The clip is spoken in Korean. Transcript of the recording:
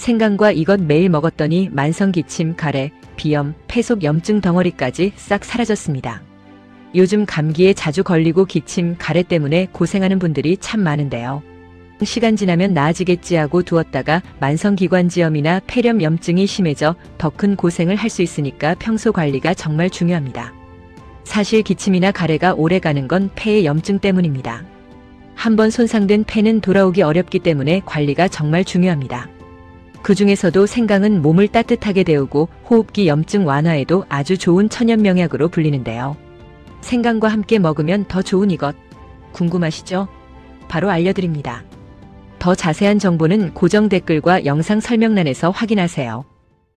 생강과 이것 매일 먹었더니 만성기침, 가래, 비염, 폐속 염증 덩어리까지 싹 사라졌습니다. 요즘 감기에 자주 걸리고 기침, 가래 때문에 고생하는 분들이 참 많은데요. 시간 지나면 나아지겠지 하고 두었다가 만성기관지염이나 폐렴 염증이 심해져 더 큰 고생을 할 수 있으니까 평소 관리가 정말 중요합니다. 사실 기침이나 가래가 오래가는 건 폐의 염증 때문입니다. 한번 손상된 폐는 돌아오기 어렵기 때문에 관리가 정말 중요합니다. 그 중에서도 생강은 몸을 따뜻하게 데우고 호흡기 염증 완화에도 아주 좋은 천연명약으로 불리는데요. 생강과 함께 먹으면 더 좋은 이것 궁금하시죠? 바로 알려드립니다. 더 자세한 정보는 고정 댓글과 영상 설명란에서 확인하세요.